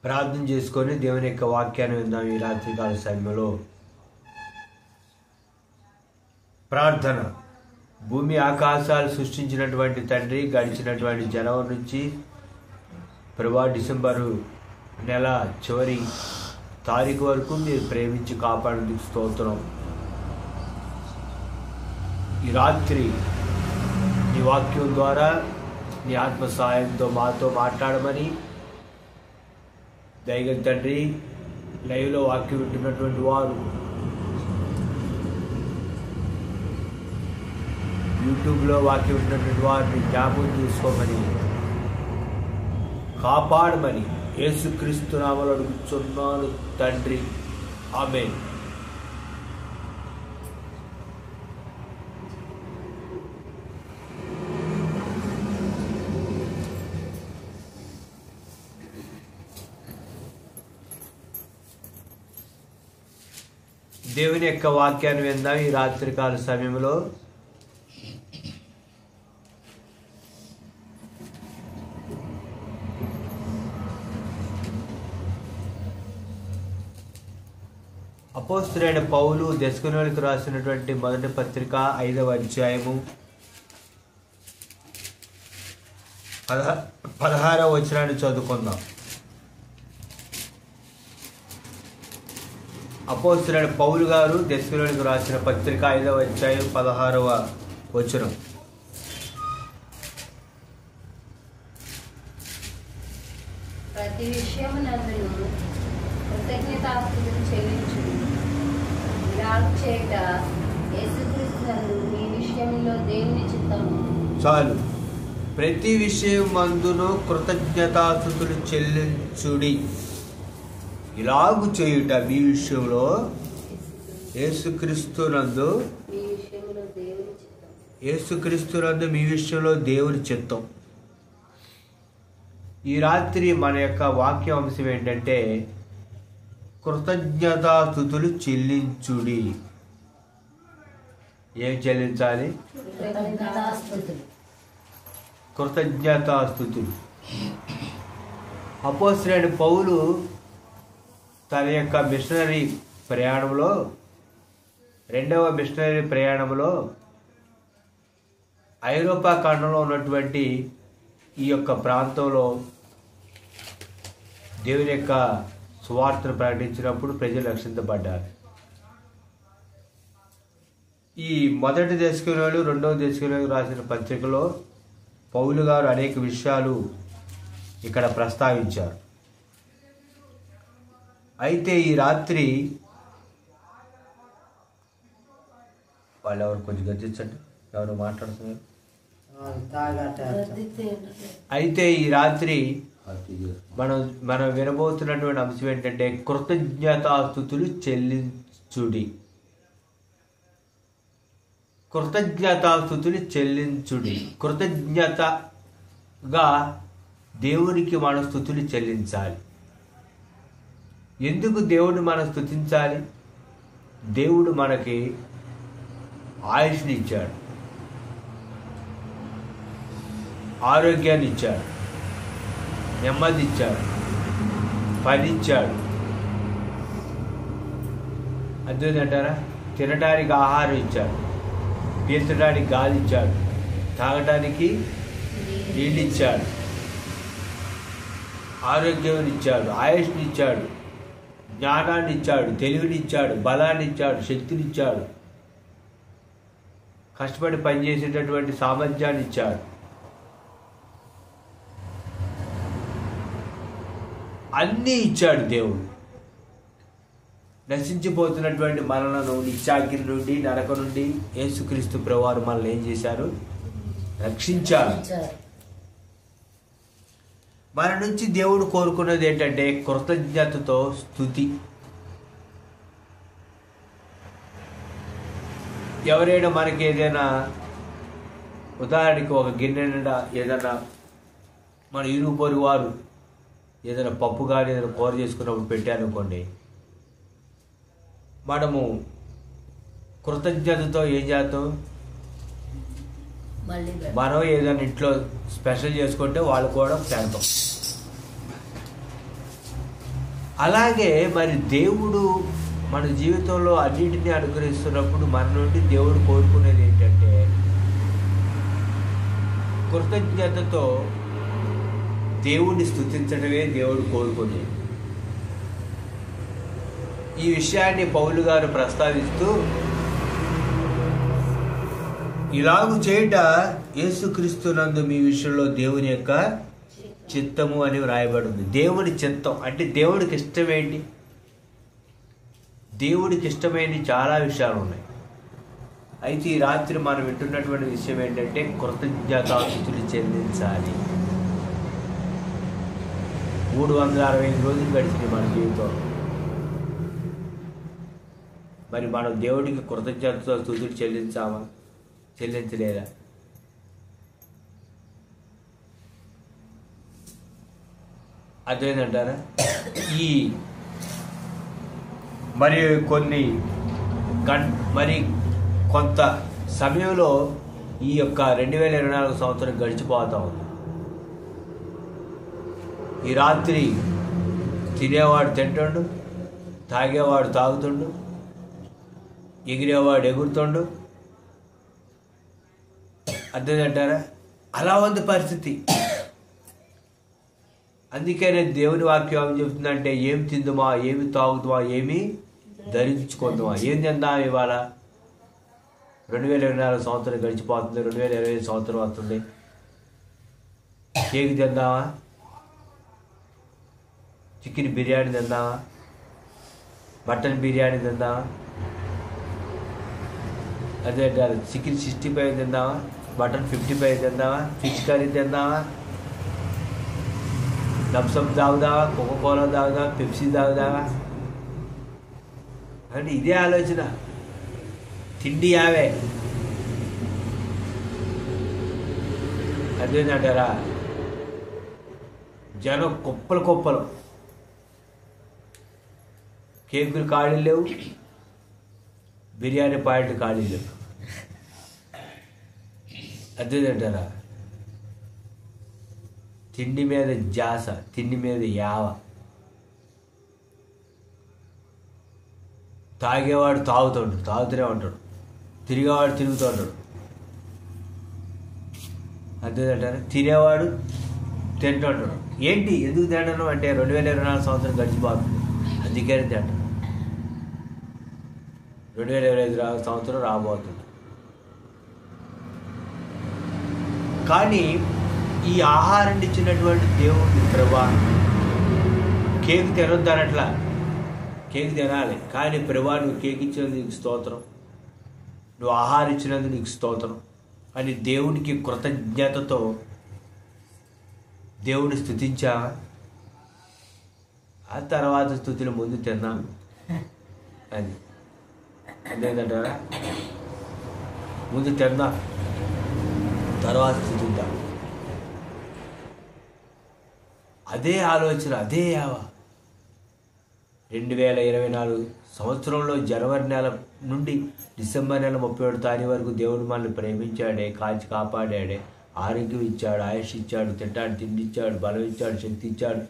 ప్రార్థన చేసుకొని దేవుని యొక్క వాక్యాన్ని విందాం. ఈ రాత్రికాల సమయంలో ప్రార్థన. భూమి ఆకాశాలు సృష్టించినటువంటి తండ్రి, గడిచినటువంటి జనవరి నుంచి ప్రభువా డిసెంబరు నెల చివరి తారీఖు వరకు మీరు ప్రేమించి కాపాడేందుకు స్తోత్రం. ఈ రాత్రి నీ వాక్యం ద్వారా నీ ఆత్మ సహాయంతో మాతో మాట్లాడమని దయగల తండ్రి, లైవ్లో వాక్యం వింటున్నటువంటి వారు, యూట్యూబ్లో వాక్యం వింటున్నటువంటి వారిని జ్ఞాపకం చేసుకోమని కాపాడమని యేసుక్రీస్తు నామములో అడుగుచున్నాను తండ్రి, ఆమేన్. దేవుని యొక్క వాక్యాన్ని విందాం. ఈ రాత్రికాల సమయంలో అపోస్తలుడైన పౌలు దెస్సలోనికీయులకు రాసినటువంటి మొదటి పత్రిక 5వ అధ్యాయము 16వ వచనాన్ని చదువుకుందాం. అపోస్తలుడైన పౌలు గారు దెస్సలోనికీయులకు రాసిన పత్రిక 5వ అధ్యాయం 16వ వచనం. ప్రతి విషయమునందును కృతజ్ఞతాస్తుతులు చెల్లించుడి. ఇలాగు చేయుట యేసుక్రీస్తునందు మీ విషయంలో దేవుని చిత్తము. చాలు. ప్రతి విషయమందును కృతజ్ఞతాస్తుతులు చెల్లించుడి. ఇలాగు చేయుట మీ విషయంలో యేసుక్రీస్తునందు మీ విషయంలో దేవుని చిత్తం. యేసుక్రీస్తునందు మీ విషయంలో దేవుని చిత్తం. ఈ రాత్రి మన యొక్క వాక్య అంశం ఏంటంటే కృతజ్ఞతాస్తుతులు చెల్లించుడి. ఏం చెల్లించాలి? కృతజ్ఞతాస్తుతులు. అపోస్తలుడైన పౌలు తన యొక్క మిషనరీ ప్రయాణంలో, 2వ మిషనరీ ప్రయాణంలో ఐరోపా ఖండంలో ఉన్నటువంటి ఈ యొక్క ప్రాంతంలో దేవుని యొక్క సువార్తను ప్రకటించినప్పుడు ప్రజలు రక్షించబడ్డారు. ఈ మొదటి దెస్సలోనికీయులు, 2వ దెస్సలోనికీయులకు రాసిన పత్రికలో పౌలు గారు అనేక విషయాలు ఇక్కడ ప్రస్తావించారు. అయితే ఈ రాత్రి వాళ్ళు ఎవరు కొంచెం గర్జించండి, ఎవరు మాట్లాడుతున్నారు. అయితే ఈ రాత్రి మనం వినబోతున్నటువంటి అంశం ఏంటంటే కృతజ్ఞతాస్తుతులు చెల్లించుడి. కృతజ్ఞతాస్తుతులు చెల్లించుడి. కృతజ్ఞతగా దేవునికి మన స్తుతులు చెల్లించాలి. ఎందుకు దేవుడు మనం స్తుతించాలి? దేవుడు మనకి ఆయుష్ని ఇచ్చాడు, ఆరోగ్యాన్ని ఇచ్చాడు, నెమ్మది ఇచ్చాడు, పని ఇచ్చాడు. అదేంటంటారా? తినడానికి ఆహారం ఇచ్చాడు, పీల్చడానికి గాలి ఇచ్చాడు, తాగడానికి నీళ్ళు ఇచ్చాడు, ఆరోగ్యం ఇచ్చాడు, ఆయుష్ని ఇచ్చాడు, జ్ఞానాన్ని ఇచ్చాడు, తెలివిని ఇచ్చాడు, బలాన్ని ఇచ్చాడు, శక్తిని ఇచ్చాడు, కష్టపడి పనిచేసేటటువంటి సామర్థ్యాన్ని ఇచ్చాడు. అన్నీ ఇచ్చాడు దేవుడు. నశించిపోతున్నటువంటి మనలను నిత్యాగ్ని నుండి, నరక నుండి యేసుక్రీస్తు ప్రభువారు మనల్ని ఏం చేశారు? రక్షించారు. మన నుంచి దేవుడు కోరుకున్నది ఏంటంటే కృతజ్ఞతతో స్తుతి. ఎవరైనా మనకి ఏదైనా, ఉదాహరణకి ఒక గిన్నె నిండా ఏదైనా మన ఇరుగు పొరుగు వారు ఏదైనా పప్పు కానీ ఏదైనా కూర చేసుకున్నప్పుడు పెట్టారనుకోండి, మనము కృతజ్ఞతతో ఏం చేస్తాం? మనం ఏదైనా ఇంట్లో స్పెషల్ చేసుకుంటే వాళ్ళు కూడా పెడతాం. అలాగే మరి దేవుడు మన జీవితంలో అన్నింటినీ అనుగ్రహిస్తున్నప్పుడు మన నుండి దేవుడు కోరుకునేది ఏంటంటే కృతజ్ఞతతో దేవుడిని స్తుతించడమే దేవుడు కోరుకునేది. ఈ విషయాన్ని పౌలు గారు ప్రస్తావిస్తూ ఇలాగు చేయుట యేసుక్రీస్తునందు మీ విషయంలో దేవుని యొక్క చిత్తము అని వ్రాయబడింది. దేవుని చిత్తం అంటే దేవుడికి ఇష్టమేంటి? దేవుడికి ఇష్టమైన చాలా విషయాలు ఉన్నాయి. అయితే ఈ రాత్రి మనం వింటున్నటువంటి విషయం ఏంటంటే కృతజ్ఞతాస్తుతులు చెల్లించాలి. 365 రోజులు గడిచింది మన జీవితం. మరి మనం దేవుడికి కృతజ్ఞతతో స్తుతులు చెల్లించామా? చెల్లించలేదా? అదేంటంటారా? ఈ మరి మరి కొంత సమయంలో ఈ యొక్క 2024 సంవత్సరం గడిచిపోతా ఉంది. ఈ రాత్రి తినేవాడు తింటుండు, తాగేవాడు తాగుతుండు, ఎగిరేవాడు ఎగురుతుండు. అర్థమంటారా? అలా ఉంది పరిస్థితి. అందుకే నేను దేవుని వాక్యం ఏం చెప్తుందంటే ఏం తిందుమా, ఏమి తాగుతామా, ఏమి ధరించుకుందామా, ఏం తిందామా? ఇవాళ 2024 సంవత్సరం గడిచిపోతుంది, 2025 సంవత్సరం వస్తుంది. కేక్ తిందామా? చికెన్ బిర్యానీ తిందామా? మటన్ బిర్యానీ తిందామా? అదే చికెన్ 65 తిందామా? మటన్ 55 తిందామా? ఫిష్ కర్రీ తిందామా? థమ్సప్ తాగుదామా? కోకోకోలా తాగుదామా? పెప్సీ తాగుదామా? అంటే ఇదే ఆలోచన. తిండి యావే. అదేంటంటారా? జనం కుప్పలు కేకులు ఖాళీ లేవు, బిర్యానీ పాయింట్లు ఖాళీ లేవు. అదేంటంటారా? తిండి మీద జాస, తిండి మీద యావ. తాగేవాడు తాగుతూనే ఉంటాడు, తిరిగేవాడు తిరుగుతూ ఉంటాడు. అదేంటారా? తినేవాడు తింటుంటాడు. ఏంటి ఎందుకు తింటాను అంటే 2024 సంవత్సరం గడిచిపోతుంది, అందుకని తింటాను. 2025 సంవత్సరం రాబోతుంది. కానీ ఈ ఆహారాన్ని ఇచ్చినటువంటి దేవుడి ప్రభా, కేక్ తినొద్దు అనట్లా, కేక్ తినాలి. కానీ ప్రభా నువ్వు కేక్ ఇచ్చినందుకు నీకు స్తోత్రం, నువ్వు ఆహారం ఇచ్చినందుకు నీకు స్తోత్రం అని దేవుడికి కృతజ్ఞతతో దేవుని స్తుతించావా? ఆ తర్వాత స్తుతులు ముందు తిన్నాము అని అదేంటంటారా? ముందు తిన్నా తర్వాత స్తుతిద్దాం. అదే ఆలోచన, అదే యావ. 2024 సంవత్సరంలో జనవరి నెల నుండి డిసెంబర్ నెల 31 తారీఖు వరకు దేవుడు మనల్ని ప్రేమించాడే, కాల్చి కాపాడాడే, ఆరోగ్యం ఇచ్చాడు, ఆయుష్ ఇచ్చాడు, తింటాడు, తిండి ఇచ్చాడు, బలం ఇచ్చాడు, శక్తి ఇచ్చాడు,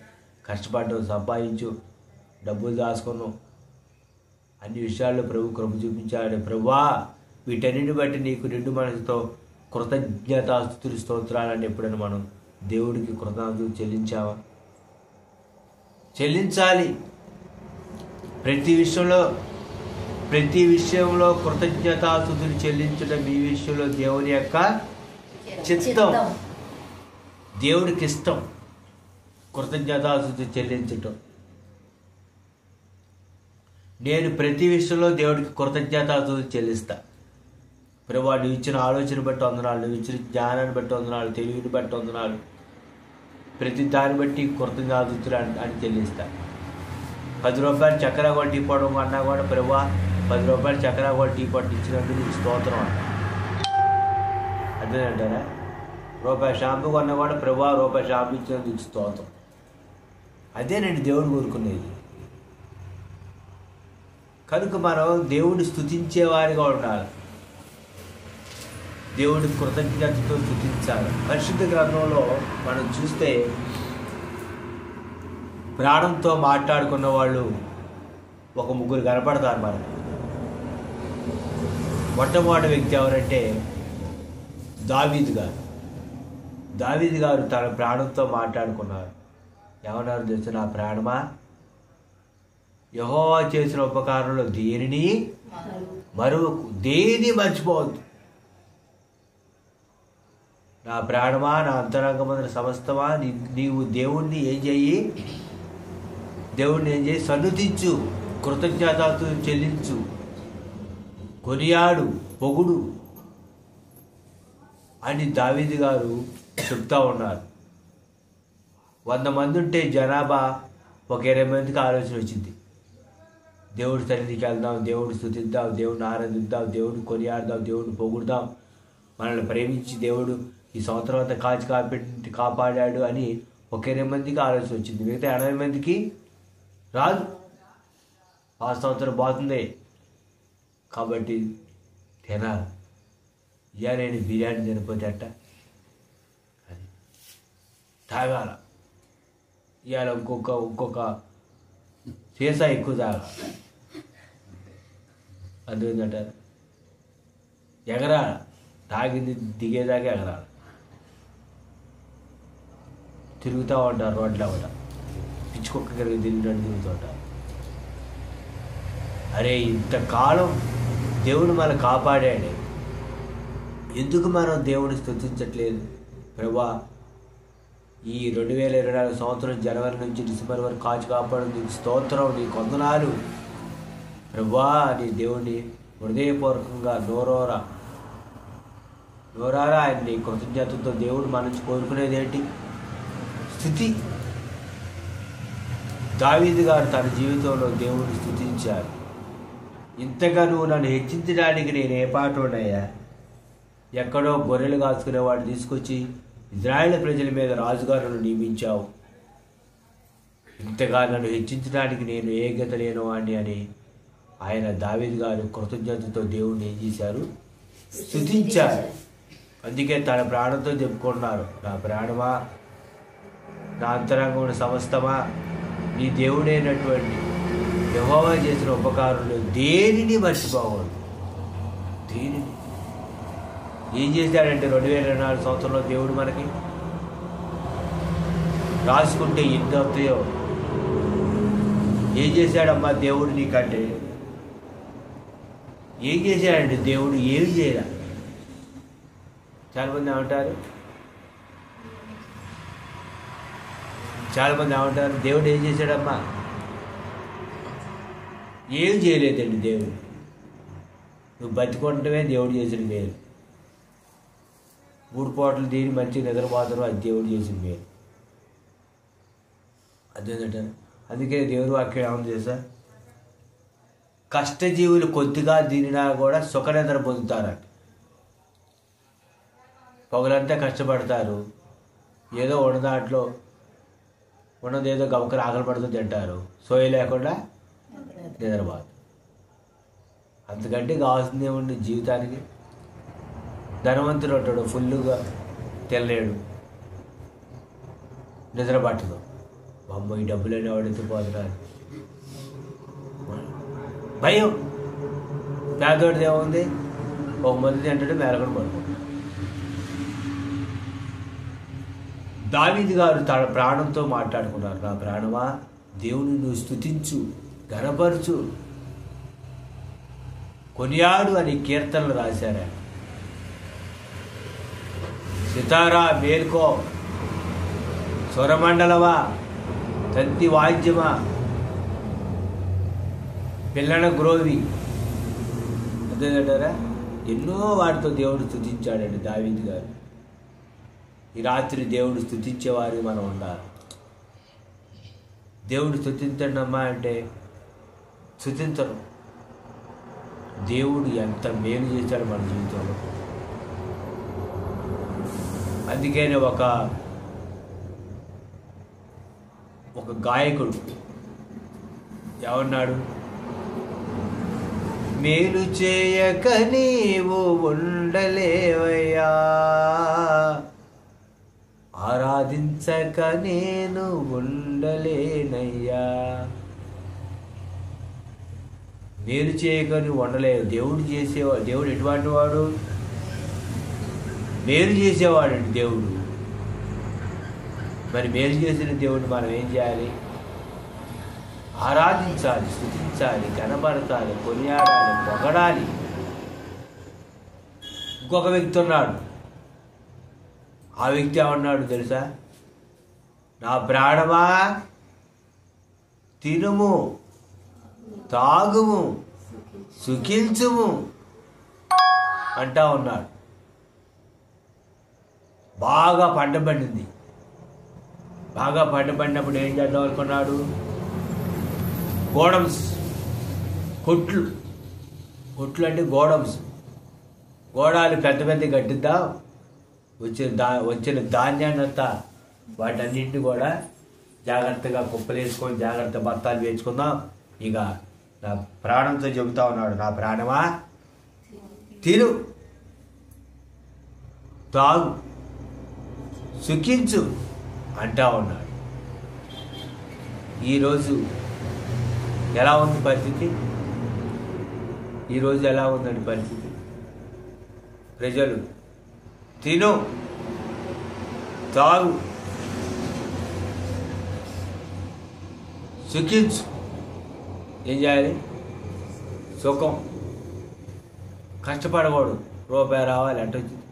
కష్టపడ్డావు, సంపాదించు, డబ్బులు దాచుకున్నావు, అన్ని విషయాల్లో ప్రభు కృప చూపించాడు. ప్రభువా వీటన్నిటిని బట్టి నీకు నిండు మనసుతో కృతజ్ఞతాస్తుతులు స్తోత్రాలని ఎప్పుడైనా మనం దేవుడికి కృతజ్ఞతలు చెల్లించావా? చెల్లించాలి. ప్రతి విషయంలో కృతజ్ఞతాస్తుతులు చెల్లించడం మీ విషయంలో దేవుని యొక్క చిత్తం, దేవుడికి ఇష్టం. కృతజ్ఞతాస్తుతులు చెల్లించటం. నేను ప్రతి విషయంలో దేవుడికి కృతజ్ఞతాస్తుతులు చెల్లిస్తా. ప్రభువా నువ్వు ఇచ్చిన ఆలోచన బట్టి వందనాలు, నువ్వు ఇచ్చిన జ్ఞానాన్ని బట్టి వందనాలు, తెలివిని బట్టి వందనాలు, ప్రతి దాన్ని బట్టి కృతజ్ఞతాస్తుతులు అని చెల్లిస్తా. 10 రూపాయలు చక్కెర కూడా టీ పొడం అన్నా కూడా ప్రభువా 10 రూపాయలు చక్కెర కూడా టీ పొట్టు ఇచ్చినందుకు నీకు స్తోత్రం అంట. అదేనంటారా? రూపాయి షాంపూ కొన్నా కూడా ప్రభువా రూపాయి షాంపూ ఇచ్చినందుకు నీకు స్తోత్రం. అదేనండి దేవుడు కోరుకునేది. కనుక మనం దేవుడిని స్తుతించేవారిగా ఉండాలి, దేవుడిని కృతజ్ఞతతో స్తుతించాలి. పరిశుద్ధ గ్రంథంలో మనం చూస్తే ప్రాణంతో మాట్లాడుకున్న వాళ్ళు ఒక ముగ్గురు కనపడతారు మనకు. మొట్టమొదటి వ్యక్తి ఎవరంటే దావీదు గారు. దావీదు గారు తన ప్రాణంతో మాట్లాడుకున్నారు. ఏమన్నారు తెలుసు? నా ప్రాణమా, యెహోవా చేసిన ఉపకారంలో దేనిని మరువకు, దేని మర్చిపోవద్దు. నా ప్రాణమా, నా అంతరంగమైన సమస్తమా, నీవు దేవుణ్ణి ఏం చెయ్యి, సన్నుతించు, కృతజ్ఞతలు చెల్లించు, కొనియాడు, పొగుడు అని దావీదు గారు చెప్తా ఉన్నారు. 100 మంది ఉంటే జనాభా ఒక 20 మందికి ఆలోచన వచ్చింది. దేవుడి సన్నిధికి వెళ్దాం, దేవుడిని స్తుతిద్దాం, దేవుడిని ఆరాధిద్దాం, దేవుడిని కొనియాడదాం, దేవుడిని పొగుడుదాం, మనల్ని ప్రేమించి దేవుడు ఈ సంవత్సరం అంతా కాపాడాడు అని ఒక 20 మందికి ఆలోచన వచ్చింది. మిగతా 80 మందికి రాదు. ఆ సంవత్సరం పోతుంది కాబట్టి తినాలి. ఇక నేను బిర్యానీ తినిపోతే అట్ట, అది తాగాల. ఇవాళ ఇంకొక సీసా ఎక్కువ తాగాలి. అందుకంటారు ఎగరాల, తాగింది దిగేదాకా ఎగరాలి. తిరుగుతూ ఉంటారు రోడ్ల ఒకట, పిచ్చుకొక్క కలిగి తిరుగుతూ ఉంటారు. అరే ఇంతకాలం దేవుడు మనం కాపాడాడు, ఎందుకు మనం దేవుని స్తుతించట్లేదు? ప్రభా, ఈ 2024 సంవత్సరం జనవరి నుంచి డిసెంబర్ వరకు కాపాడు, నీకు స్తోత్రం, నీకు వందనాలు ప్రభా. నీ దేవుడిని హృదయపూర్వకంగా నోరారా ఆయన్ని కృతజ్ఞతతో దేవుడు మన నుంచి కోరుకునేది ఏంటి? స్తుతి. దావీదు గారు తన జీవితంలో దేవుడిని స్తుతించారు. ఇంతగా నువ్వు నన్ను హెచ్చించడానికి నేను ఏ పాట ఉన్నాయా? ఎక్కడో గొర్రెలు కాచుకునేవాడు తీసుకొచ్చి ఇజ్రాయేల్ ప్రజల మీద రాజుగారును నియమించావు. ఇంతగా నన్ను హెచ్చించడానికి నేను ఏ గత లేను వాడిని అని ఆయన దావీదు గారు కృతజ్ఞతతో దేవుడిని ఏం చేశారు? స్తుతించారు. అందుకే తన ప్రాణంతో చెప్పుకుంటున్నారు, నా ప్రాణమా, నా అంతరంగం సమస్తమా, నీ దేవుడైనటువంటి యెహోవా చేసిన ఉపకారంలో దేనిని మర్చిపోకూడదు. దేనిని ఏం చేశాడంటే 2024 సంవత్సరంలో దేవుడు మనకి రాసుకుంటే ఎన్ని అవుతాయో. ఏం చేశాడమ్మా దేవుడు నీకంటే? ఏం చేశాడంటే దేవుడు ఏమి చేయరా? చాలామంది ఏమంటారు దేవుడు ఏం చేశాడమ్మా? ఏం చేయలేదండి దేవుడు. నువ్వు బతికొంటమే దేవుడు చేసిన మేలు. 3 పూటలు దీని మంచి నిద్రపోతారు, అది దేవుడు చేసిన మేలు. అదేంటంటారు. అందుకే దేవుడు వాక్యం ఏమని చేశా, కష్టజీవులు కొద్దిగా దీనినా కూడా సుఖనిద్ర పొందుతారంట. పొగలంతా కష్టపడతారు, ఏదో ఉన్నదాంట్లో ఉన్నదేదో గమకలు ఆకలి పడుతూ తింటారు, సోయ లేకుండా నిద్రపోదు. అంతకంటే కావాల్సింది ఏముంది జీవితానికి? ధనవంతుడు ఉంటాడు, ఫుల్గా తినలేడు, నిద్ర పట్టదు. అమ్మ ఈ డబ్బులైనా వాడితే పోతున్నాడు భయం. పేదోడిది ఏముంది? ఒక మంది తింటాడు, మేలకొని పడుకుంటాడు. దావీదు గారు తన ప్రాణంతో మాట్లాడుకున్నారు, నా ప్రాణమా దేవుని నువ్వు స్తుతించు, ఘనపరచు, కొనియాడు అని కీర్తనలు రాశారు. సితారా మేల్కో, స్వరమండలమా, తంతి వాద్యమా, పిల్లల గ్రోవి, అదేంటారా ఎన్నో వాటితో దేవుడు స్తుతించాడండి దావీదు గారు. ఈ రాత్రి దేవుడు స్తుతించేవారు మనం ఉండాలి. దేవుడు స్తుతించండి అమ్మా అంటే స్తుతించరు. దేవుడు ఎంత మేలు చేశాడు మన జీవితంలో. అందుకనే ఒక గాయకుడు ఏమన్నాడు? మేలు చేయక నీవు ఉండలేవయ్యా, ఆరాధించక నేను ఉండలేనయ్యా. మేలు చేయక నువ్వు ఉండలేవు. దేవుడు ఎటువంటి వాడు? మేలు చేసేవాడండి దేవుడు. మరి మేలు చేసిన దేవుడిని మనం ఏం చేయాలి? ఆరాధించాలి, స్తుతించాలి, కనబరచాలి, కొనియాడాలి, పొగడాలి. ఇంకొక వ్యక్తి ఉన్నాడు. ఆ వ్యక్తి ఏమన్నాడు తెలుసా? నా ప్రాణమా తినుము, తాగుము, సుఖించుము అంటా ఉన్నాడు. బాగా పంట పండింది. బాగా పంట పండినప్పుడు ఏం చేద్దాం అనుకున్నాడు? గోడమ్స్, కొట్లు అంటే గోడమ్స్, గోడాలు పెద్ద పెద్ద కట్టిద్దాం. వచ్చిన ధాన్యాన్ని అంతా వాటన్నింటినీ కూడా జాగ్రత్తగా కుప్పలేసుకొని జాగ్రత్త బత్తాలు వేసుకుందాం. ఇక నా ప్రాణంతో చెబుతా ఉన్నాడు, నా ప్రాణమా తిను, తాగు, సుఖించు అంటా ఉన్నాడు. ఈరోజు ఎలా ఉంది పరిస్థితి? ఈరోజు ఎలా ఉందండి పరిస్థితి? ప్రజలు తిను, తాగు, సుఖించు. ఏం చేయాలి? సుఖం. కష్టపడకూడదు. రూపాయి రావాలి అంటే వచ్చింది.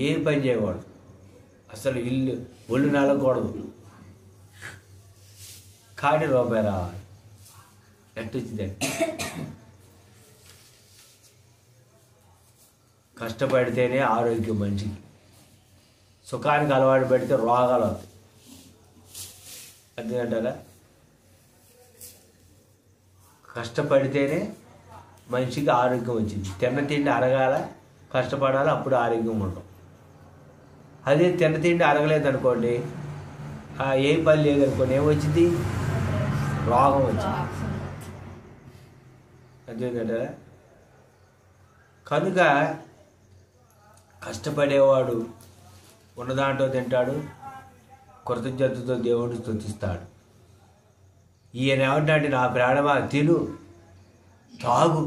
ఏం పని చేయకూడదు. అసలు ఒళ్ళు నలగకూడదు. కానీ రూపాయి రావాలి ఎట్టొచ్చిందండి. కష్టపడితేనే ఆరోగ్యం మంచిది. సుఖానికి అలవాటు పెడితే రోగాలు అవుతాయి. అంతేంటారా? కష్టపడితేనే మనిషికి ఆరోగ్యం వచ్చింది. తిన్న తిండి అరగాల, కష్టపడాలి, అప్పుడు ఆరోగ్యం ఉండవు. అదే తిన్న తిండి అరగలేదనుకోండి, ఏం పని లేదనుకోండి, ఏమొచ్చింది? రోగం వచ్చింది. అంతేంటారా? కనుక కష్టపడేవాడు ఉన్నదాంట్లో తింటాడు, కృతజ్ఞతతో దేవుడిని స్తుతిస్తాడు. ఈయన ఏమంటాడు? నా ప్రాణమా తిను, తాగు,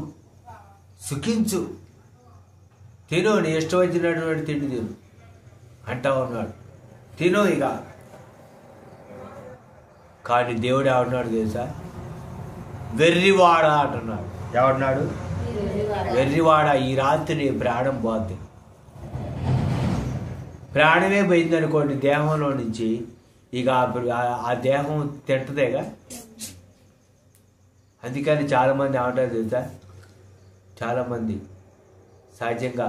సుఖించు. తిను, నీ ఇష్టం వచ్చినటువంటి తిండి తిను అంటా ఉన్నాడు. తిను ఇక. కానీ దేవుడు ఏమన్నాడు తెలుసా? వెర్రివాడ అంటున్నాడు. ఏమన్నాడు? వెర్రివాడ, ఈ రాత్రి నీ ప్రాణం పోద్ది. ప్రాణమే పోయిందనుకోండి దేహంలో నుంచి, ఇక ఆ దేహం తింటదేగా. అందుకని చాలామంది ఏమంటారు తెలుసా? చాలామంది సహజంగా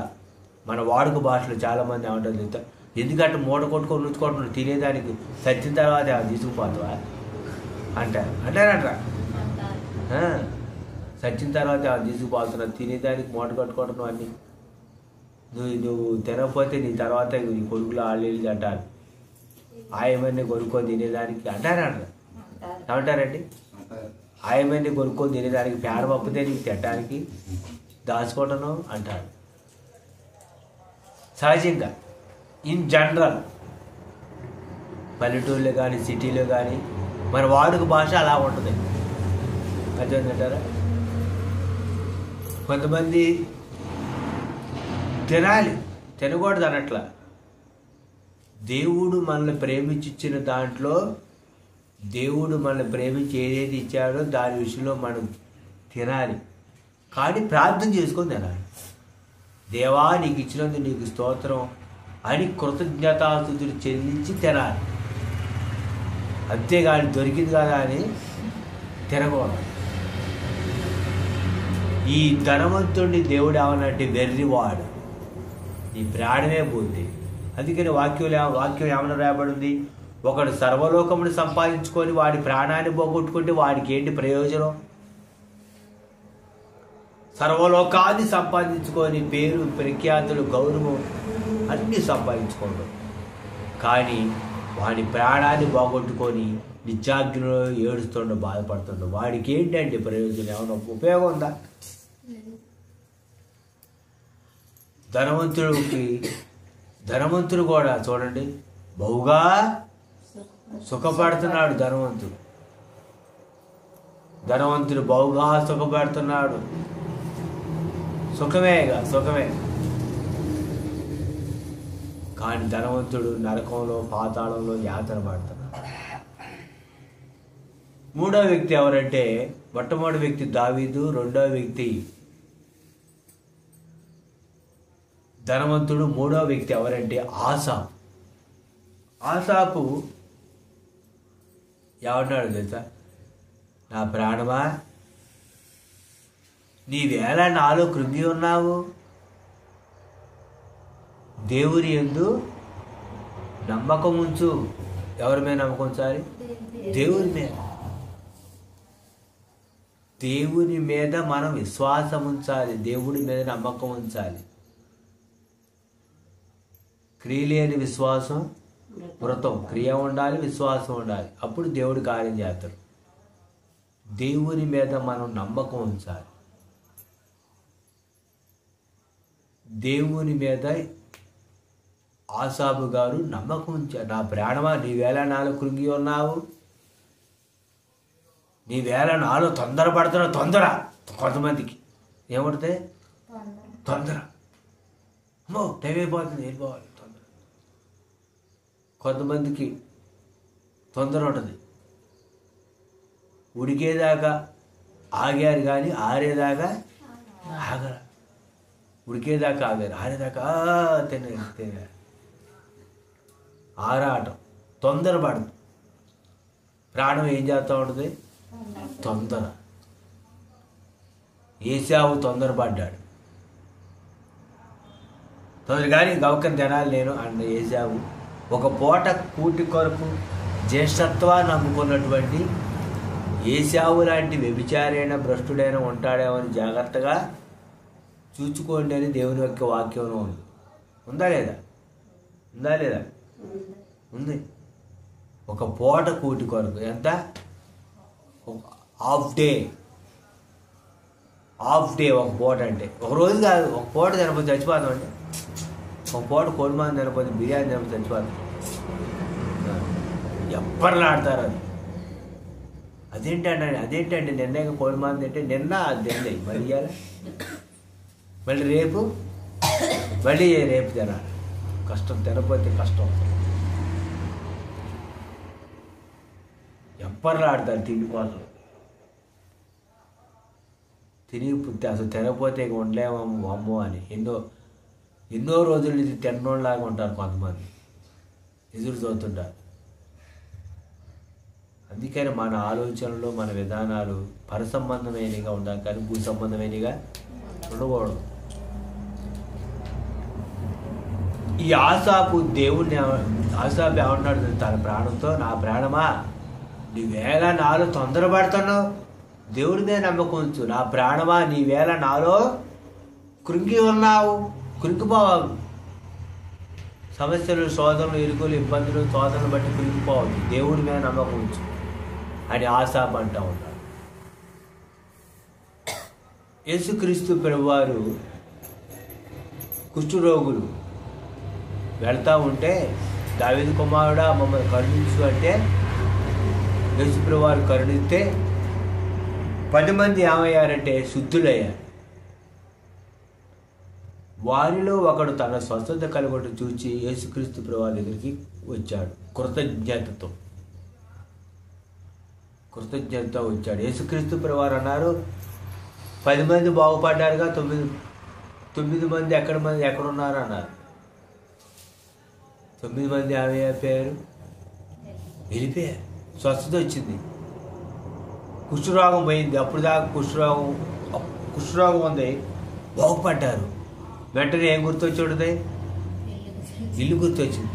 మన వాడుక భాషలో చాలామంది ఏమంటారు తెలుసా? ఎందుకంటే మూట కొట్టుకొని ఉంచుకుంటున్నాడు, తినేదానికి చచ్చిన తర్వాత తీసుకుపోతావా అంటారంట. చచ్చిన తర్వాత తీసుకుపోతున్నావు, తినేదానికి మూట కట్టుకుంటున్నావు అన్నీ. నువ్వు తినకపోతే నీ తర్వాత నీ కొడుకులు ఆళ్ళు అంటారు. ఆయమన్నీ కొనుక్కొని తినేదానికి అంటారంట. ఏమంటారండి? ఆయమన్నీ కొనుక్కొని తినేదానికి పేడ పప్పితే నీకు తినడానికి దాచుకుంటున్నావు అంటారు. సహజంగా ఇన్ జనరల్ పల్లెటూళ్ళు కానీ సిటీలో కానీ మన వాడుక భాష అలా ఉంటుంది. అర్థమైందంటారా? కొంతమంది తినాలి, తినకూడదు అనట్లా. దేవుడు మనల్ని ప్రేమించిన దాంట్లో, దేవుడు మనల్ని ప్రేమించి ఏదైతే ఇచ్చాడో దాని విషయంలో మనం తినాలి. కానీ ప్రార్థన చేసుకొని తినాలి. దేవా నీకు ఇచ్చినందుకు నీకు స్తోత్రం అని కృతజ్ఞతాస్తుతులు చెల్లించి తినాలి. అంతేగాని దొరికింది కదా అని తినకూడదు. ఈ ధనవంతుడిని దేవుడు ఏమన్నంటే వెర్రివాడు, నీ ప్రాణమే పోతే. అందుకని వాక్యం ఏమన్నా రాయబడింది? ఒకడు సర్వలోకమును సంపాదించుకొని వాడి ప్రాణాన్ని పోగొట్టుకుంటే వాడికి ఏంటి ప్రయోజనం? సర్వలోకాన్ని సంపాదించుకొని పేరు ప్రఖ్యాతులు గౌరవం అన్నీ సంపాదించుకోండు, కానీ వాడి ప్రాణాన్ని పోగొట్టుకొని నిత్యాగ్నిలో ఏడుస్తుండో బాధపడుతుండో వాడికి ఏంటంటే ప్రయోజనం? ఏమైనా ఉపయోగం ఉందా? ధనవంతుడు కూడా చూడండి బహుగా సుఖపడుతున్నాడు. ధనవంతుడు బహుగా సుఖపడుతున్నాడు. సుఖమే. కానీ ధనవంతుడు నరకంలో పాతాళంలో యాతన పడుతున్నాడు. మూడో వ్యక్తి ఎవరంటే మొట్టమొదటి వ్యక్తి దావీదు, రెండో వ్యక్తి ధనవంతుడు, మూడో వ్యక్తి ఎవరంటే ఆసాపు. ఆసాపు ఏమన్నాడు తెలుసా? నా ప్రాణమా, నీవేళ నాలో కృంగి ఉన్నావు, దేవుని యందు నమ్మకం ఉంచు. ఎవరి మీద నమ్మకం ఉంచాలి? దేవుని మీద. దేవుని మీద మనం విశ్వాసం ఉంచాలి, దేవుడి మీద నమ్మకం ఉంచాలి. క్రియ లేని విశ్వాసం మృతం. క్రియ ఉండాలి, విశ్వాసం ఉండాలి, అప్పుడు దేవుడు కార్యం చేస్తాడు. దేవుని మీద మనం నమ్మకం ఉంచాలి. దేవుని మీద ఆసాబు గారు నమ్మకం ఉంచాడు. నా ప్రాణమా, నీవేళ నాలో కృంగి ఉన్నావు, నీవేళ నాలో తొందరపడుతున్నావు. కొంతమందికి ఏముంటుంది? తొందర. అమ్మో టైం అయిపోతుంది, వెళ్ళిపోవాలి, తొందర. కొంతమందికి తొందర ఉంటుంది. ఉడికేదాకా ఆగారు కానీ ఆరేదాకా ఆగరా. ఉడికేదాకా ఆగారు, ఆరేదాకా తినారు. ఆరాటం, తొందరపడదు. ప్రాణం ఏం చేస్తూ ఉంటుంది? తొందర. ఏశావు తొందరపడ్డాడు. కానీ గౌకం తినాలి నేను అన్న ఏశావు ఒక పూట కూటి కొరకు జ్యేష్ఠత్వాన్ని నమ్ముకున్నటువంటి ఏశావు లాంటి వ్యభిచారైన భ్రష్టుడైన ఉంటాడేమని జాగ్రత్తగా చూచుకోండి అని దేవుని యొక్క వాక్యంలో ఉంది. ఉందా లేదా? ఉంది. ఒక పూట కూటి కొరకు ఎంత? హాఫ్ డే ఒక పూట అంటే ఒక రోజు కాదు. ఒక పూట తినకపోతే చచ్చిపోతాం అంటే, ఒక పూట కోడిమాన్ తినకపోతే బిర్యానీ తినకపోతే చచ్చిపోతాం. ఎప్పర్లాడతారు అది. అదేంటండి నిన్న కోడిమాన్ తింటే నిన్న అది తిండి మళ్ళీ రేపు తినాలి. కష్టం, తినకపోతే కష్టం. ఎప్పర్లాడతారు తిండి కోసం. అసలు తినకపోతే ఇక ఉండలేమో అమ్మో అని ఎన్నో రోజుల నుంచి తిన్నోళ్ళలాగా ఉంటారు కొంతమంది, ఎదురు చూస్తుంటారు. అందుకని మన ఆలోచనలు, మన విధానాలు పరసంబంధమైనగా ఉండాలి కానీ భూ సంబంధమైనగా ఉండకూడదు. ఈ ఆసాపు ఏమన్నాడు తన ప్రాణంతో? నా ప్రాణమా, నీవేళ నాలో తొందరపడుతున్నావు, దేవుడి మీద నమ్మకం ఉంచు. నా ప్రాణమా, నీవేళ నాలో కృంగి ఉన్నావు, కృంగిపోవాలి. సమస్యలు, శోధనలు, ఇరుకులు, ఇబ్బందులు, శోధనలు బట్టి కృంగిపోవద్దు. దేవుడి మీద నమ్మకం ఉంచు అని ఆసాపు అంటూ ఉంటాడు. యేసుక్రీస్తు ప్రభువారు కుష్ఠరోగులు వెళ్తూ ఉంటే, దావీదు కుమారుడా మమ్మల్ని కరుణించు అంటే యేసు ప్రభువారు కరుణిస్తే 10 మంది ఏమయ్యారంటే శుద్ధులయ్యారు. వారిలో ఒకడు తన స్వస్థత కలుగొట్టు చూచి యేసుక్రీస్తు ప్రభువారి దగ్గరికి వచ్చాడు. కృతజ్ఞతతో వచ్చాడు. యేసుక్రీస్తు ప్రభువారు అన్నారు, 10 మంది బాగుపడ్డారుగా, 9 మంది ఎక్కడున్నారు అన్నారు. 9 మంది ఏమైపోయారు? వెళ్ళిపోయారు. స్వస్థత వచ్చింది, కుష్ఠరోగం పోయింది. అప్పుడు దాకా కుష్ఠరోగం ఉంది, బాగుపడ్డారు. వెంటనే ఏం గుర్తొచ్చుంటుంది? ఇల్లు గుర్తొచ్చింది,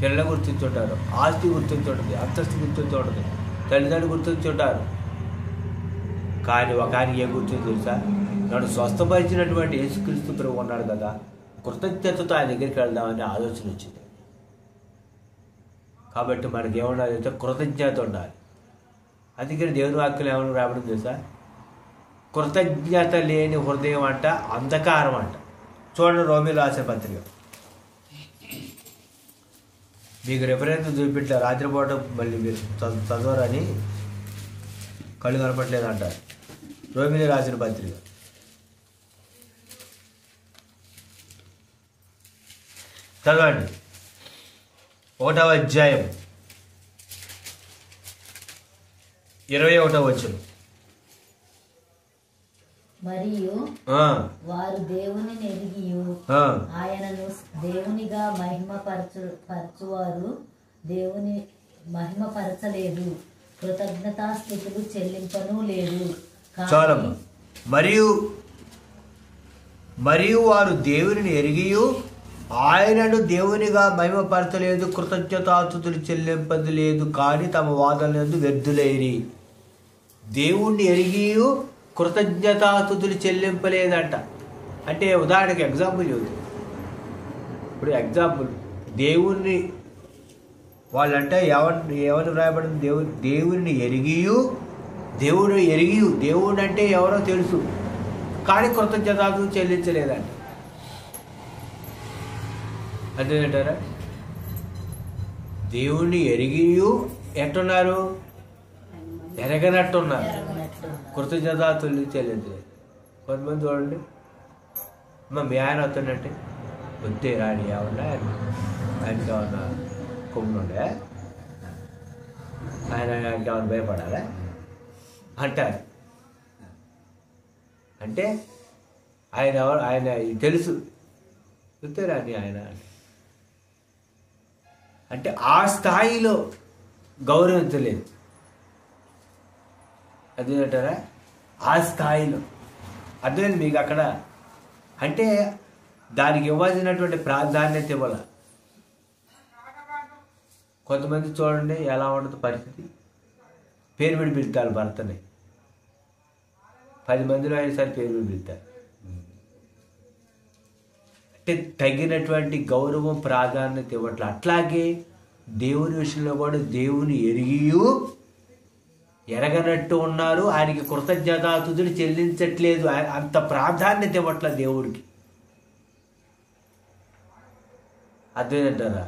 పిల్లలు గుర్తొచ్చుంటారు, ఆస్తి గుర్తొచ్చుంటుంది, అంతస్తు గుర్తొచ్చుంటుంది, తల్లిదండ్రులు గుర్తొచ్చుంటారు. కానీ ఒక ఆయనకి ఏం గుర్తుంది తెలుసా? నన్ను స్వస్థపరిచినటువంటి యేసుక్రీస్తు ప్రభు ఉన్నాడు కదా, కృతజ్ఞతతో ఆయన దగ్గరికి వెళ్దామని ఆలోచన వచ్చింది. కాబట్టి మనకి ఏముండాలి అంటే కృతజ్ఞత ఉండాలి. అందుకని దేవుని వాక్యం ఏమన్నా రావడం తెలుసా? కృతజ్ఞత లేని హృదయం అంట అంధకారం అంట. చూడండి రోమీయులకు రాసిన పత్రిక మీకు రెఫరెన్స్ చూపించలే, రాత్రిపూట మళ్ళీ మీరు చదవరని కళ్ళు కనపట్లేదు అంటారు. రోమిలి రాసిన పత్రిక చదవండి, 1వ అధ్యాయం 21వ వచనం. మరియు వారు దేవుని ఎరిగియు ఆయనను దేవునిగా మహిమపరచువారు దేవుని మహిమపరచలేదు, కృతజ్ఞతాస్తుతులు చెల్లింపను లేదు. చాలమ్మ. మరియు వారు దేవుని ఎరిగియు ఆయనను దేవునిగా మహిమపరచలేదు, కృతజ్ఞతాస్తుతులు చెల్లింపదు లేదు, కానీ తమ వాదనలందు వ్యర్థులైరి. దేవుణ్ణి ఎరిగియు కృతజ్ఞతాస్తుతులు చెల్లింపలేదంట. అంటే ఉదాహరణకి ఎగ్జాంపుల్ చెబుతుంది. ఇప్పుడు ఎగ్జాంపుల్, దేవుణ్ణి వాళ్ళంటే ఎవరు రాయబడింది? దేవుణ్ణి ఎరిగియు, దేవుడు అంటే ఎవరో తెలుసు, కానీ కృతజ్ఞతాస్తుతులు చెల్లించలేదంట. అదేంటారా? దేవుణ్ణి ఎరిగియు ఎట్టున్నారు? ఎరగనట్టున్నారు, కృతజ్ఞతాస్తుతులు చెల్లించలేదు. కొంతమంది చూడండి, మీ ఆయన వస్తున్నట్టే వద్దే రాని ఏమన్నా ఆయనకి ఏమన్నా కొమ్ముండే, ఆయనకి ఏమన్నా భయపడాలా అంటారు. అంటే ఆయన తెలుసు, వద్దే రాని ఆయన అంటే ఆ స్థాయిలో గౌరవించలేదు. అదేంటారా? ఆ స్థాయిలో అర్థమైంది మీకు అక్కడ. అంటే దానికి ఇవ్వాల్సినటువంటి ప్రాధాన్యత ఇవ్వాలి. కొంతమంది చూడండి ఎలా ఉంటుంది పరిస్థితి, పేరు పెడి పిలుతారు భర్తని, 10 మందిలో అయినా సరే పేరు పెడి పిలుతారు. అంటే తగినటువంటి గౌరవం ప్రాధాన్యత ఇవ్వట్లే. అట్లాగే దేవుని విషయంలో కూడా దేవుని ఎరిగియు ఎరగనట్టు ఉన్నారు, ఆయనకి కృతజ్ఞతాస్తుతులు చెల్లించట్లేదు, అంత ప్రాధాన్యత ఇవ్వట్లే దేవుడికి. అర్థమంటారా?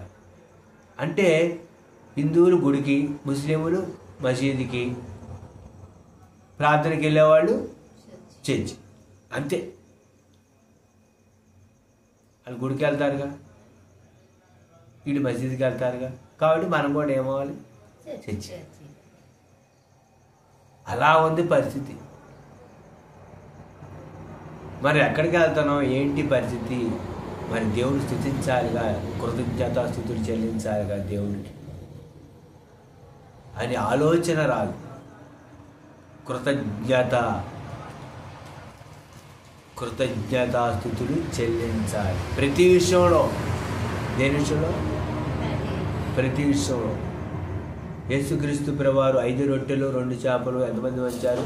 అంటే హిందువులు గుడికి, ముస్లింలు మసీదుకి, ప్రార్థనకి వెళ్ళేవాళ్ళు చర్చి, అంతే. వాళ్ళు గుడికి వెళ్తారుగా, వీళ్ళు మసీదుకి వెళ్తారుగా, కాబట్టి మనం కూడా ఏమవ్వాలి? చర్చి. అలా ఉంది పరిస్థితి. మరి ఎక్కడికి వెళ్తున్నాం, ఏంటి పరిస్థితి? మరి దేవుని స్తుతించాలిగా, కృతజ్ఞతాస్తుతులు చెల్లించాలిగా దేవుడికి అని ఆలోచన రాదు. కృతజ్ఞతాస్తుతులు చెల్లించాలి ప్రతి విషయంలో. దేని విషయంలో? ప్రతి విషయంలో. యేసుక్రీస్తు ప్రభువారు 5 రొట్టెలు 2 చేపలు ఎంతమంది వచ్చారు?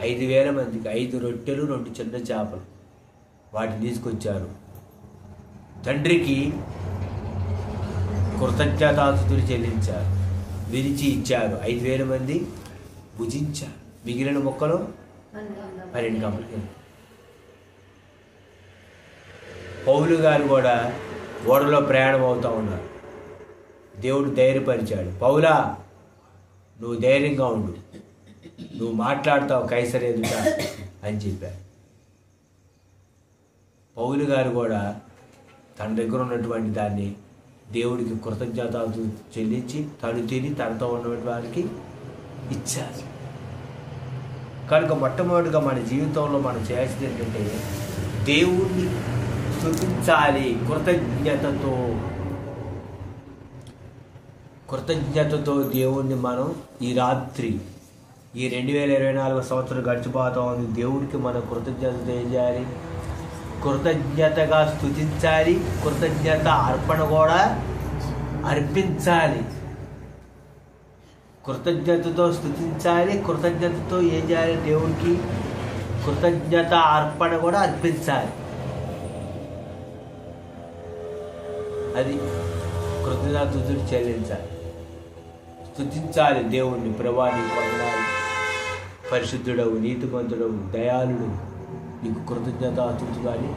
5,000 మందికి 5 రొట్టెలు 2 చిన్న చేపలు వాటిని తీసుకొచ్చారు. తండ్రికి కృతజ్ఞతాస్తుతులు చెల్లించారు, విరిచి ఇచ్చారు. 5,000 మంది భుజించారు. మిగిలిన మొక్కలు 12 గంటలకి. పౌలు గారు కూడా ఓడలో ప్రయాణం అవుతూ ఉన్నారు. దేవుడు ధైర్యపరిచాడు, పౌలా నువ్వు ధైర్యంగా ఉండు, నువ్వు మాట్లాడతావు కైసర్ ఎదుట అని చెప్పారు. పౌలు గారు కూడా తన దగ్గర ఉన్నటువంటి దాన్ని దేవుడికి కృతజ్ఞతలు చెల్లించి తను తిని తనతో ఉన్నటువంటి వారికి ఇచ్చారు. కనుక మొట్టమొదటిగా మన జీవితంలో మనం చేయాల్సింది ఏంటంటే దేవుణ్ణి స్తుతించాలి. కృతజ్ఞతతో దేవుణ్ణి మనం ఈ రాత్రి, ఈ 2024 సంవత్సరం గడిచిపోతా ఉంది, దేవుడికి మనం కృతజ్ఞతతో ఏం చేయాలి? కృతజ్ఞతగా స్తుతించాలి, కృతజ్ఞత అర్పణ కూడా అర్పించాలి. కృతజ్ఞతతో స్తుతించాలి, కృతజ్ఞతతో ఏం చేయాలి? దేవుడికి కృతజ్ఞత అర్పణ కూడా అర్పించాలి. అది కృతజ్ఞతలు చెల్లించాలి, స్తుతించాలి దేవుణ్ణి. ప్రభువా నీకు వందనాలు, పరిశుద్ధుడవు, నీతిమంతుడవు, దయాళుడు, నీకు కృతజ్ఞతాస్తుతులు కానీ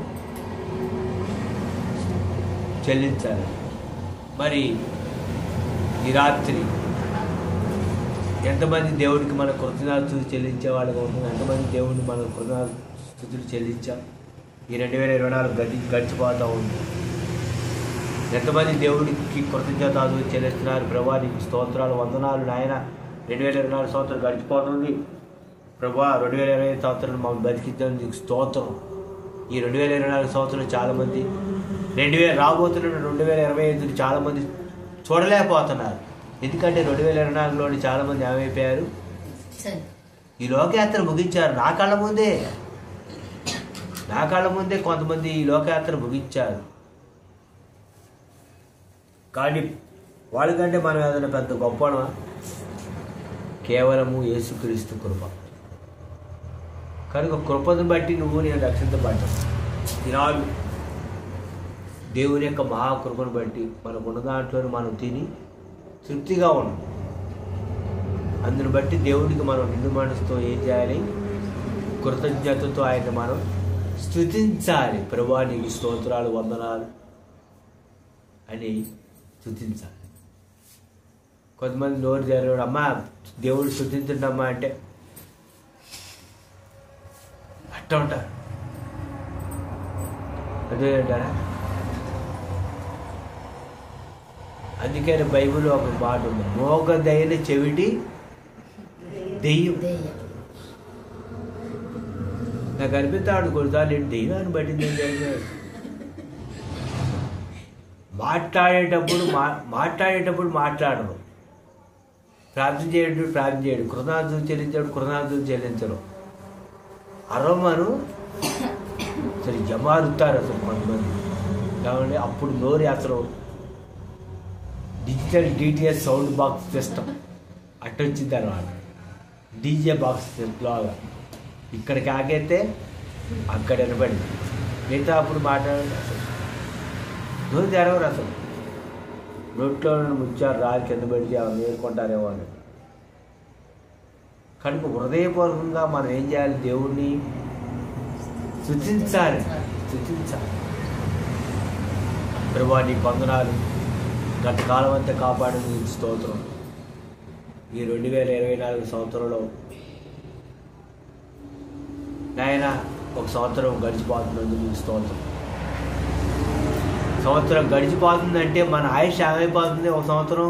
చెల్లించాలి. మరి ఈ రాత్రి ఎంతమంది దేవుడికి మన కృతజ్ఞతలు చెల్లించే వాళ్ళగా ఉంటుంది? ఎంతమంది దేవుడిని మన కృతజ్ఞతలు చెల్లించాం? ఈ 2024 గడిచిపోతూ ఉంది. ఎంతమంది దేవుడికి కృతజ్ఞతలు చెల్లిస్తున్నారు? ప్రభా నీకు స్తోత్రాలు, వందనాలు నాయన. 2024 సంవత్సరం గడిచిపోతుంది ప్రభా. 2025 సంవత్సరం మమ్మల్ని బతికిద్దాం, నీకు స్తోత్రం. ఈ 2024 సంవత్సరం చాలామంది రాబోతున్న 2025 చాలామంది చూడలేకపోతున్నారు. ఎందుకంటే 2024లోని చాలామంది ఏమైపోయారు? ఈ లోకయాత్ర ముగించారు. నా కళ్ళ ముందే కొంతమంది ఈ లోకయాత్ర ముగించారు. కానీ వాళ్ళకంటే మనం ఏదైనా పెద్ద గొప్పనా? కేవలము యేసుక్రీస్తు కృప. కనుక కృపను బట్టి నువ్వు నేను రక్షించబడ్డావు. ఈనాడు దేవుని యొక్క మహాకృపను బట్టి మనకున్న దాంట్లో మనం తిని తృప్తిగా ఉన్నాం. అందుని బట్టి దేవుడికి మనం నిండు మనసుతో ఏం చేయాలి? కృతజ్ఞతతో ఆయన మనం స్తుతించాలి. ప్రభువా నీకు స్తోత్రాలు, వందనాలు అని స్తుతించాలి. కొంతమంది నోరు తెరవడు, అమ్మా దేవుడు స్తుతించండి అమ్మా అంటే అట్ట ఉంటారు. అదేంటారా? అందుకని బైబిల్లో ఒక మాట ఉంది, మోగదైన చెవిటి దెయ్యం. నాకు అనిపిస్తాడు కొడుతాను ఏంటి దెయ్యాన్ని పట్టింది. మాట్లాడేటప్పుడు మాట్లాడరు, ప్రార్థన చేయడు, కృతజ్ఞతలు చెల్లించరు. అరవమను సరే జమారుతారు అసలు కొంతమంది. కాబట్టి అప్పుడు నోరు అసలు digital DTS sound box system అట్టొచ్చింది అనమాట. డీజే బాక్స్ లాగా ఇక్కడికి ఆగైతే అక్కడ వినబడింది. మిగతా అప్పుడు మాట్లాడండి అసలు నోరు తెరవరు. అసలు నోట్లో ముచ్చారు రాజు కింద పెడితే నేర్చుకుంటారేమో అని. కనుక హృదయపూర్వకంగా మనం ఏం చేయాలి? దేవుణ్ణి స్తుతించాలి. ప్రభువా నీకు వందనాలు, గత కాలం అంతా కాపాడిన నీకు స్తోత్రం. ఈ 2024 సంవత్సరంలో నాయన ఒక సంవత్సరం గడిచిపోతున్నందుకు నీకు స్తోత్రం. సంవత్సరం గడిచిపోతుందంటే మన ఆయుష్ ఏమైపోతుంది? ఒక సంవత్సరం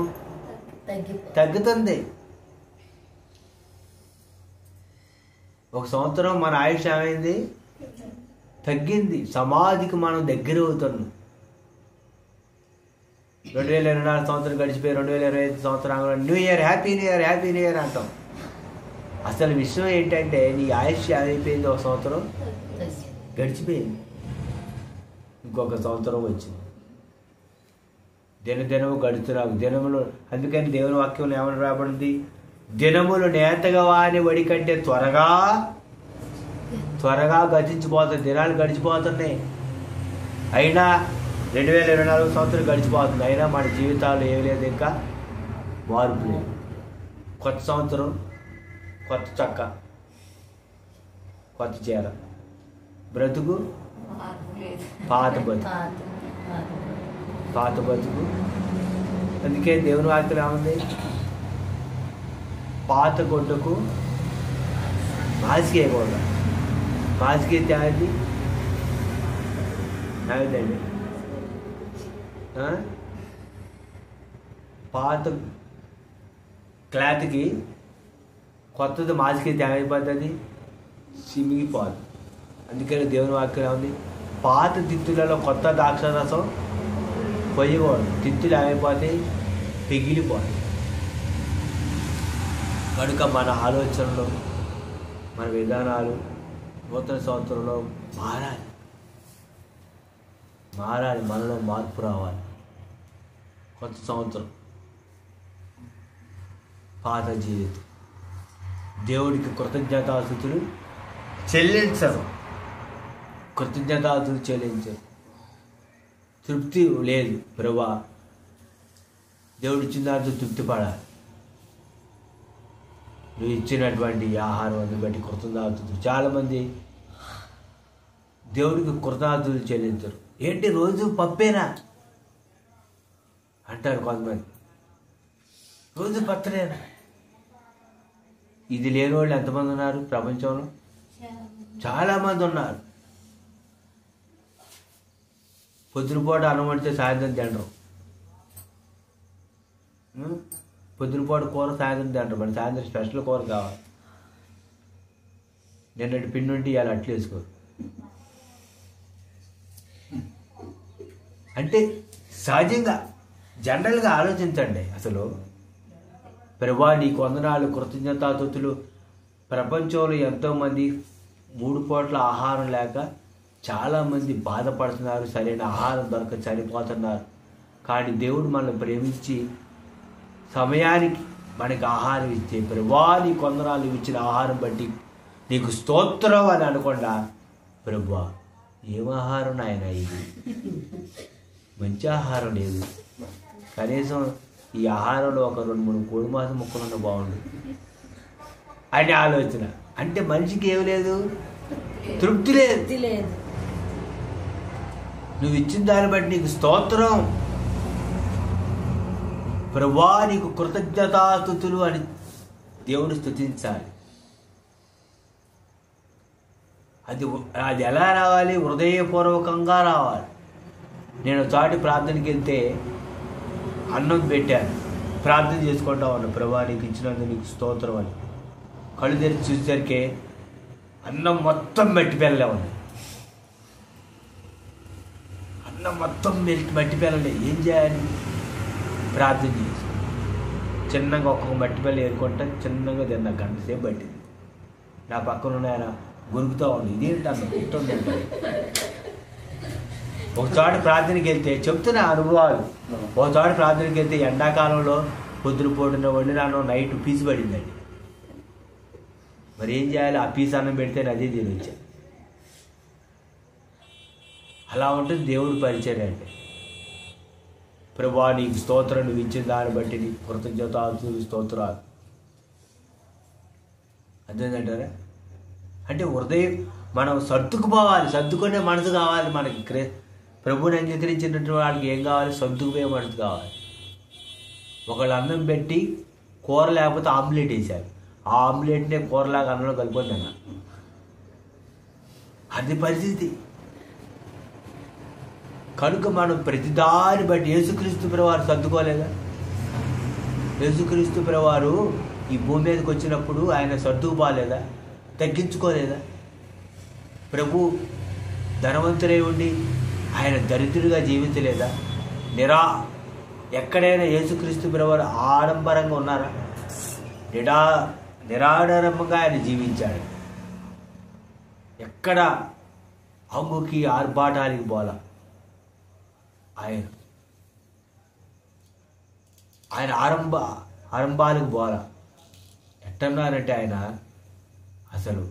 తగ్గుతుంది. ఒక సంవత్సరం మన ఆయుష్ ఏమైంది? తగ్గింది. సమాధికి మనం దగ్గర అవుతున్నాం. 2024 సంవత్సరం గడిచిపోయి 2025 సంవత్సరం new year, happy new year అంటాం. అసలు విషయం ఏంటంటే నీ ఆయుష్ అయిపోయింది. ఒక సంవత్సరం గడిచిపోయింది, ఇంకొక సంవత్సరం వచ్చింది. దినదినము గడుచున్నావు దినములు. అందుకని దేవుని వాక్యంలో ఏమని రాబడింది? దినములు నేతగా వాని వడి కంటే త్వరగా గతించిపోతుంది. దినాలు గడిచిపోతున్నాయి. అయినా 2024 సంవత్సరం గడిచిపోతుంది. అయినా మన జీవితాలు ఏమి లేదు, ఇంకా మార్పు లేదు. కొత్త సంవత్సరం, కొత్త చక్క, కొత్త చీర, బ్రతుకు పాత బతుకు. అందుకే దేవుని వాక్యం ఏముంది? పాత గుడ్డకు మాసికేయకూడదు. మాసికైతే ఏమైందండి? పాత క్లాత్కి కొత్తది మాసికైతే ఏమైపోతుంది? చిమిగిపోదు. అందుకని దేవుని వాక్యం ఏముంది? పాత తిత్తులలో కొత్త ద్రాక్షరసం పొయ్యకూడదు. తిత్తులు ఏమైపోతాయి? పిగిలిపోతాయి. కనుక మన ఆలోచనలు, మన విధానాలు నూతన సంవత్సరంలో మారాలి. మనలో మార్పు రావాలి. కొత్త సంవత్సరం, పాత జీవితం. దేవుడికి కృతజ్ఞతాస్తుతులు చెల్లించరు. తృప్తి లేదు. ప్రభువా దేవుడు ఇచ్చిన దాంతో తృప్తి పడాలి. నువ్వు ఇచ్చినటువంటి ఆహారం బట్టి కృతజ్ఞతలు. చాలామంది దేవుడికి కృతజ్ఞతలు చెల్లించరు. ఏంటి రోజు పప్పేనా? అంటారు కొంతమంది. రోజు పత్తలేదు. ఇది లేని వాళ్ళు ఎంతమంది ఉన్నారు ప్రపంచంలో? చాలామంది ఉన్నారు. పొద్దునపూట అన్నం వండితే సాయంత్రం తినరు. పొద్దునపూట కూర సాయంత్రం తినరు. మరి సాయంత్రం స్పెషల్ కూర కావాలి. నిన్నటి పిండి ఉంటే ఇవాళ అట్లు వేసుకోరు. అంటే సహజంగా జనరల్గా ఆలోచించండి. అసలు ప్రభువా నీకు వందనాలు, కృతజ్ఞతాస్తుతులు. ప్రపంచంలో ఎంతోమంది 3 పూట్ల ఆహారం లేక చాలామంది బాధపడుతున్నారు. సరైన ఆహారం దొరక చనిపోతున్నారు. కానీ దేవుడు మనల్ని ప్రేమించి సమయానికి మనకి ఆహారం ఇస్తే, ప్రభువా నీకు వందనాలు, ఇచ్చిన ఆహారం బట్టి నీకు స్తోత్రం అని అనకుండా, ప్రభువా ఏం ఆహారం నాయన ఇది, మంచి ఆహారం లేదు, కనీసం ఈ ఆహారంలో ఒక 2-3 కోడి మాసం ముక్కలున్న బాగుండు అని ఆలోచన. అంటే మనిషికి ఏమి లేదు, తృప్తి లేదు. నువ్వు ఇచ్చిన దాన్ని బట్టి నీకు స్తోత్రం, ప్రభువా నీకు కృతజ్ఞతాస్తుతులు అని దేవుని స్తుతించాలి. అది ఎలా రావాలి? హృదయపూర్వకంగా రావాలి. నేను చాటి ప్రార్థనకి వెళ్తే అన్నం పెట్టాను, ప్రార్థన చేసుకుంటా ఉన్నా, ప్రభువా నీకు ఇచ్చినందుకు నీకు స్తోత్రం అని. కళ్ళు తెరిచి చూసేసరికి అన్నం మొత్తం మట్టిపెల్లలే ఉంది. అన్నం మొత్తం మట్టిపెల్లలే. ఏం చేయాలి? ప్రార్థన చేసి చిన్నగా ఒక్కొక్క మట్టిపెల్ల ఏరుకుంటా చిన్నగా తిన్నా. గంట సేపు పట్టింది. నా పక్కన ఉన్న ఆయన గురుకుతూ ఉంది, ఇదేంటి అన్నం ఉంటుంది. ఒకచోట ప్రార్థనకి వెళ్తే చెప్తున్నా అనుభవాలు. ఒకచోట ప్రార్థనకి వెళ్తే ఎండాకాలంలో పొద్దున పూటన వండిన అన్నం నైట్ పీసు పడిందండి. మరి ఏం చేయాలి? ఆ పీసు అన్నం పెడితే అదే తినొచ్చా. అలా ఉంటుంది దేవుడి పరిచయం అంటే. ప్రభువా నీకు స్తోత్రం, నువ్వు ఇచ్చిన దాన్ని బట్టి నీకు కృతజ్ఞతాస్తుతులు, స్తోత్రాలు. అదేంటంటారా? అంటే హృదయం మనం సర్దుకుపోవాలి. సర్దుకునే మనసు కావాలి మనకి. ప్రభువుని అంగీకరించినటువంటి వాళ్ళకి ఏం కావాలి? సర్దుకుపోయే మనసు కావాలి. ఒకళ్ళు అన్నం పెట్టి కూర లేకపోతే ఆమ్లెట్ వేశారు. ఆ ఆమ్లెట్నే కూరలాగా అన్నంలో కలిపొద్దు అన్న. అది పరిస్థితి. కనుక మనం ప్రతిదాన్ని బట్టి యేసుక్రీస్తు ప్రభువారు సర్దుకోలేదా? యేసుక్రీస్తు ప్రభువారు ఈ భూమి మీదకి వచ్చినప్పుడు ఆయన సర్దుకుపోలేదా? తగ్గించుకోలేదా? ప్రభు ధనవంతుడై ఉండి ఆయన దరిద్రుడిగా జీవించలేదా? ఎక్కడైనా యేసుక్రీస్తు ప్రభువారు ఆడంబరంగా ఉన్నారా? నిరాడంబరంగా ఆయన జీవించాడు. ఎక్కడ హంగుకి ఆర్భాటానికి పోలా. ఆయన ఆరంభాలకు పోలా. ఎట్టన్నారంటే ఆయన అసలు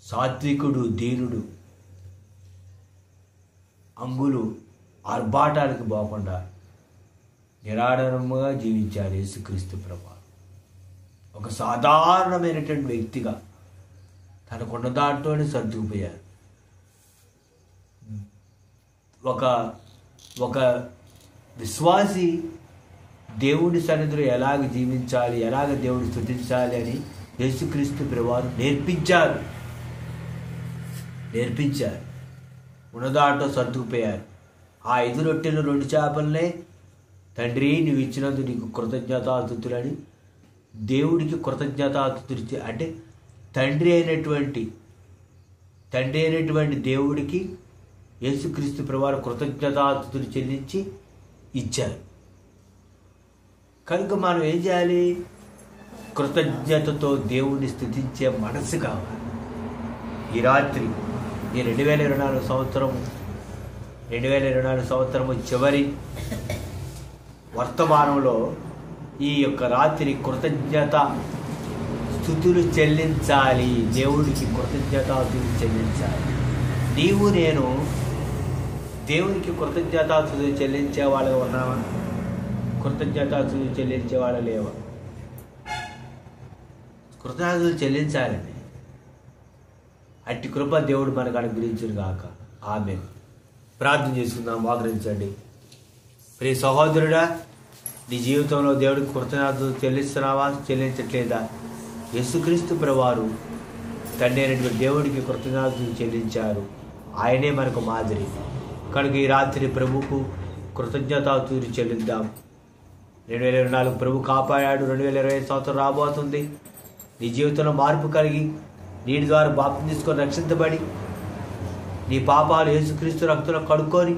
సాత్వికుడు, దీనుడు. అంగులు ఆర్భాటాలకు పోకుండా నిరాడంబరంగా జీవించారు యేసుక్రీస్తు ప్రభువు. ఒక సాధారణమైనటువంటి వ్యక్తిగా తనకున్న దాంట్లోనే సర్దుకుపోయారు. ఒక విశ్వాసి దేవుడి సన్నిధిలో ఎలాగ జీవించాలి, ఎలాగ దేవుడిని స్తుతించాలి అని యేసుక్రీస్తు ప్రభువారు నేర్పించారు. ఉన్నదాంట్లో సర్దుకుపోయారు. ఆ 5 రొట్టెలు 2 చేపలనే తండ్రి నువ్వు ఇచ్చినందుకు నీకు కృతజ్ఞతాస్తుతులని దేవుడికి కృతజ్ఞతాస్తుతులు. అంటే తండ్రి అయినటువంటి దేవుడికి యేసుక్రీస్తు ప్రభువారు కృతజ్ఞతాస్తుతులు చెల్లించి ఇచ్చారు. కనుక మనం ఏం చేయాలి? కృతజ్ఞతతో దేవుడిని స్తుతించే మనసు కావాలి. ఈ రాత్రి ఈ 2024 సంవత్సరము చివరి వర్తమానంలో ఈ యొక్క రాత్రి కృతజ్ఞత స్తుతులు చెల్లించాలి. దేవుడికి కృతజ్ఞతాస్తుతులు చెల్లించాలి. నీవు నేను దేవునికి కృతజ్ఞతాస్తుతులు చెల్లించే వాళ్ళగా ఉన్నావా? కృతజ్ఞతాస్తుతులు చెల్లించే వాళ్ళ లేవా? కృతజ్ఞతలు చెల్లించాలండి. అట్టి కృప దేవుడు మనకు అనుగ్రహించును గాక. ఆమేన్. ప్రార్థన చేసుకుందాం. ఆగ్రహించండి. ప్రియ సహోదరుడా, నీ జీవితంలో దేవుడికి కృతజ్ఞతలు చెల్లిస్తున్నావా, చెల్లించట్లేదా? యేసుక్రీస్తు ప్రభువారు తండ్రి అయినటువంటి దేవుడికి కృతజ్ఞతలు చెల్లించారు. ఆయనే మనకు మాదిరి. కనుక ఈ రాత్రి ప్రభుకు కృతజ్ఞతాస్తుతులు చెల్లిద్దాం. 2024 ప్రభు కాపాడాడు. 2025 సంవత్సరం రాబోతుంది. నీ జీవితంలో మార్పు కలిగి నీటి ద్వారా బాప్తిసం తీసుకొని రక్షించబడి నీ పాపాలు యేసుక్రీస్తు రక్తంలో కడుక్కొని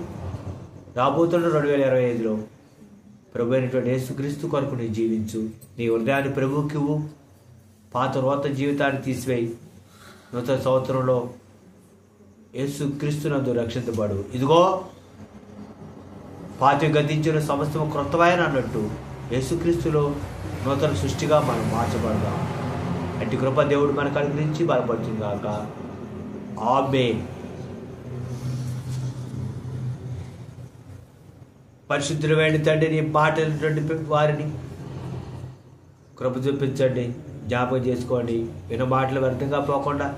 రాబోతున్న 2025లో ప్రభు అయినటువంటి యేసుక్రీస్తు కొరకు నీ జీవించు. నీ హృదయాన్ని ప్రభువుకి ఇవ్వు. పాత నూతన జీవితాన్ని తీసివేయి. నూతన సంవత్సరంలో యేసుక్రీస్తునందు రక్షించబడు. ఇదిగో పాతి గతించిన సమస్తము క్రొత్తమైన అన్నట్టు యేసుక్రీస్తులో నూతన సృష్టిగా మనం మార్చబడదాం. అట్టి కృప దేవుడు మనకు అనుగ్రహించి బలపడుతుంది కాక. ఆమేన్. పరిశుద్ధులైన తండ్రి, నీ మాటలటువంటి వారిని కృప చూపించండి, జ్ఞాపకం చేసుకోండి. విన్న మాటలు వ్యర్థంగా పోకుండా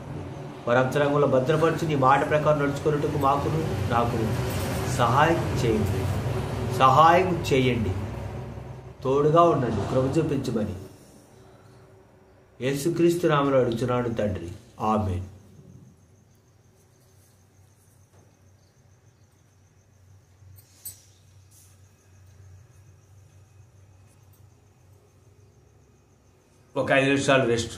వారి అంతరంగంలో భద్రపరిచి నీ మాట ప్రకారం నడుచుకున్నట్టుకు మాకును నాకును సహాయం చేయండి. తోడుగా ఉండండి, కృప చూపించమని యేసుక్రీస్తు నామములో అడుగుతున్నాను తండ్రి. ఆమేన్. ఒక 5 నిమిషాలు రెస్ట్.